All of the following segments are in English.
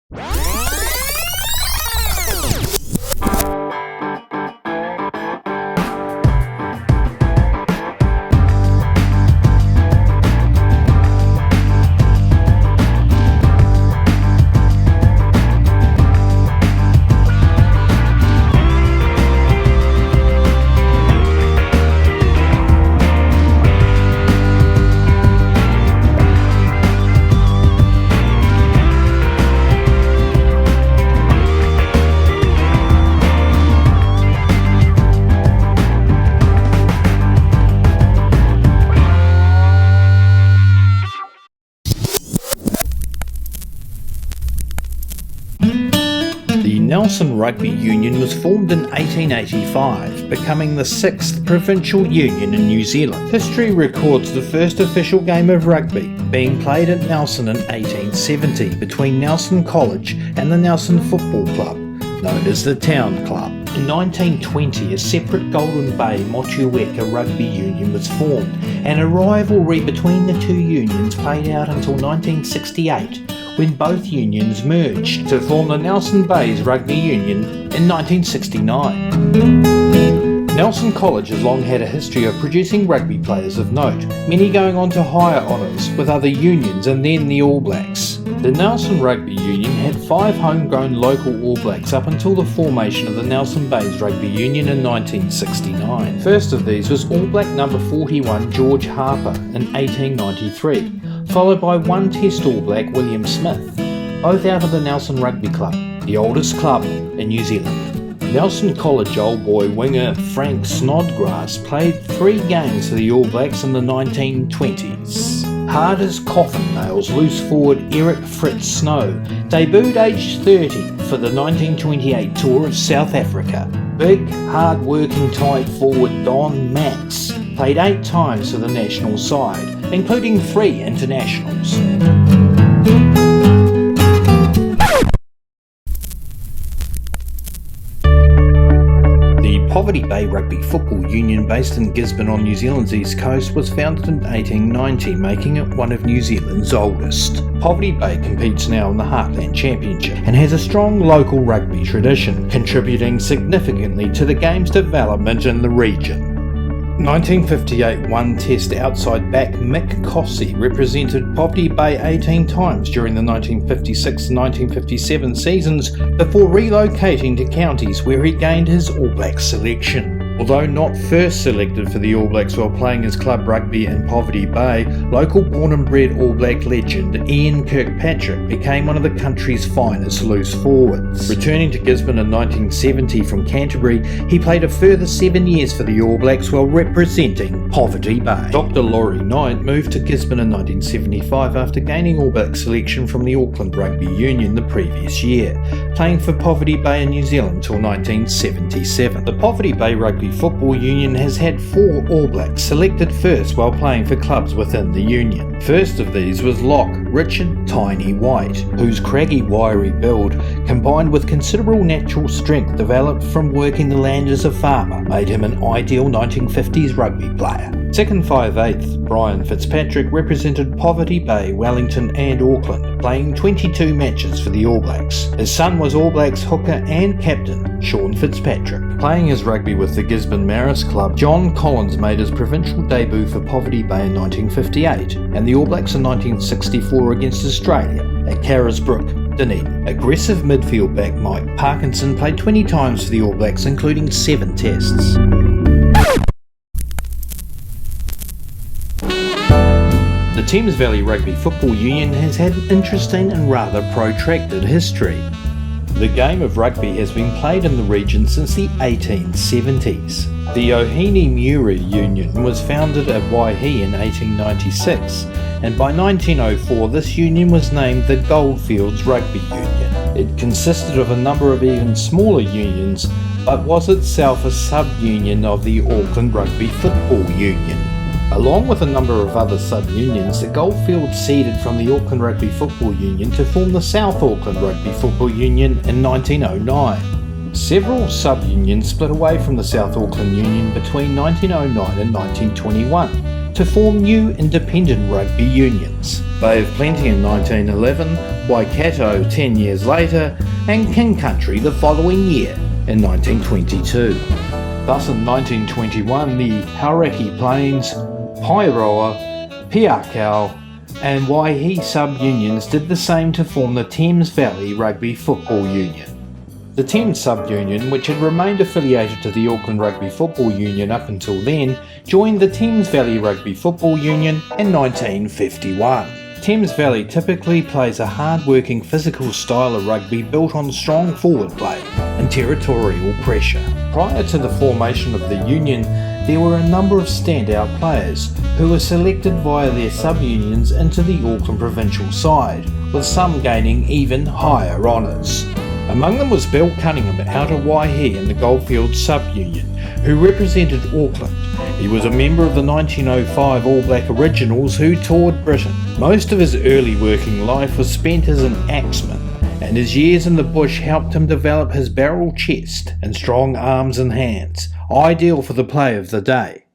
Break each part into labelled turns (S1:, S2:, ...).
S1: The Nelson Rugby Union was formed in 1885, becoming the 6th provincial union in New Zealand. History records the first official game of rugby being played at Nelson in 1870 between Nelson College and the Nelson Football Club, known as the Town Club. In 1920, a separate Golden Bay Motueka Rugby Union was formed, and a rivalry between the two unions played out until 1968, when both unions merged to form the Nelson Bays Rugby Union in 1969. Nelson College has long had a history of producing rugby players of note, many going on to higher honours with other unions and then the All Blacks. The Nelson Rugby Union had 5 homegrown local All Blacks up until the formation of the Nelson Bays Rugby Union in 1969. First of these was All Black number 41 George Harper in 1893. Followed by one Test All Black William Smith, both out of the Nelson Rugby Club, the oldest club in New Zealand. Nelson College Old Boy winger Frank Snodgrass played 3 games for the All Blacks in the 1920s. Hard as coffin nails loose forward Eric Fritz Snow debuted aged 30 for the 1928 tour of South Africa. Big, hard-working tight forward Don Max played 8 times for the national side, including 3 internationals. The Poverty Bay Rugby Football Union, based in Gisborne on New Zealand's east coast, was founded in 1890, making it one of New Zealand's oldest. Poverty Bay competes now in the Heartland Championship and has a strong local rugby tradition, contributing significantly to the game's development in the region. 1958 one Test outside back Mick Cossey represented Poverty Bay 18 times during the 1956-1957 seasons before relocating to counties where he gained his All Blacks selection. Although not first selected for the All Blacks while playing his club rugby in Poverty Bay, local born and bred All Black legend Ian Kirkpatrick became one of the country's finest loose forwards. Returning to Gisborne in 1970 from Canterbury, he played a further 7 years for the All Blacks while representing Poverty Bay. Dr. Laurie Knight moved to Gisborne in 1975 after gaining All Black selection from the Auckland Rugby Union the previous year, playing for Poverty Bay in New Zealand until 1977. The Poverty Bay Rugby Football Union has had 4 All Blacks selected first while playing for clubs within the union. First of these was lock Richard Tiny White, whose craggy wiry build, combined with considerable natural strength developed from working the land as a farmer, made him an ideal 1950s rugby player. Second 5/8 Brian Fitzpatrick represented Poverty Bay, Wellington and Auckland, playing 22 matches for the All Blacks. His son was All Blacks hooker and captain Sean Fitzpatrick. Playing his rugby with the Gisborne Maris Club, John Collins made his provincial debut for Poverty Bay in 1958 and the All Blacks in 1964 against Australia at Carisbrook, Dunedin. Aggressive midfield back Mike Parkinson played 20 times for the All Blacks, including 7 tests. The Thames Valley Rugby Football Union has had an interesting and rather protracted history. The game of rugby has been played in the region since the 1870s. The Ohini Muri Union was founded at Waihi in 1896, and by 1904 this union was named the Goldfields Rugby Union. It consisted of a number of even smaller unions, but was itself a sub-union of the Auckland Rugby Football Union. Along with a number of other sub-unions, the Goldfields ceded from the Auckland Rugby Football Union to form the South Auckland Rugby Football Union in 1909. Several sub-unions split away from the South Auckland Union between 1909 and 1921 to form new independent rugby unions. Bay of Plenty in 1911, Waikato 10 years later, and King Country the following year in 1922. Thus in 1921 the Hauraki Plains, Pairoa, Piakau and Waihi sub-unions did the same to form the Thames Valley Rugby Football Union. The Thames sub-union, which had remained affiliated to the Auckland Rugby Football Union up until then, joined the Thames Valley Rugby Football Union in 1951. Thames Valley typically plays a hard-working physical style of rugby built on strong forward play and territorial pressure. Prior to the formation of the union, there were a number of standout players who were selected via their sub-unions into the Auckland Provincial side, with some gaining even higher honours. Among them was Bill Cunningham out of Waihi in the Goldfields sub-union, who represented Auckland. He was a member of the 1905 All Black Originals who toured Britain. Most of his early working life was spent as an axeman, and his years in the bush helped him develop his barrel chest and strong arms and hands, ideal for the play of the day.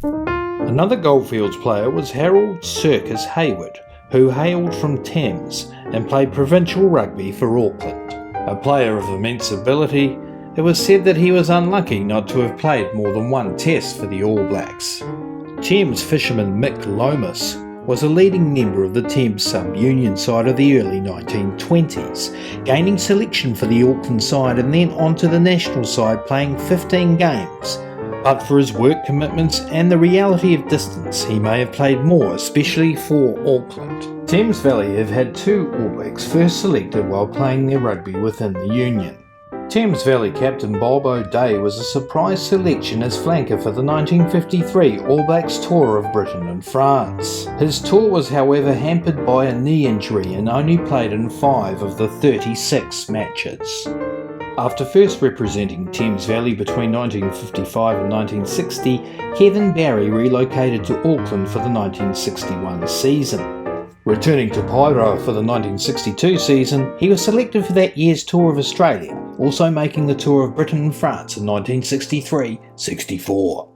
S1: Another Goldfields player was Harold Circus Hayward, who hailed from Thames and played provincial rugby for Auckland. A player of immense ability, it was said that he was unlucky not to have played more than one test for the All Blacks. Thames fisherman Mick Lomas was a leading member of the Thames sub-union side of the early 1920s, gaining selection for the Auckland side and then onto the national side playing 15 games. But for his work commitments and the reality of distance, he may have played more, especially for Auckland. Thames Valley have had two All Blacks first selected while playing their rugby within the union. Thames Valley captain Bob O'Day was a surprise selection as flanker for the 1953 All Blacks tour of Britain and France. His tour was however hampered by a knee injury and only played in 5 of the 36 matches. After first representing Thames Valley between 1955 and 1960, Kevin Barry relocated to Auckland for the 1961 season. Returning to Pairoa for the 1962 season, he was selected for that year's tour of Australia, also making the tour of Britain and France in 1963-64.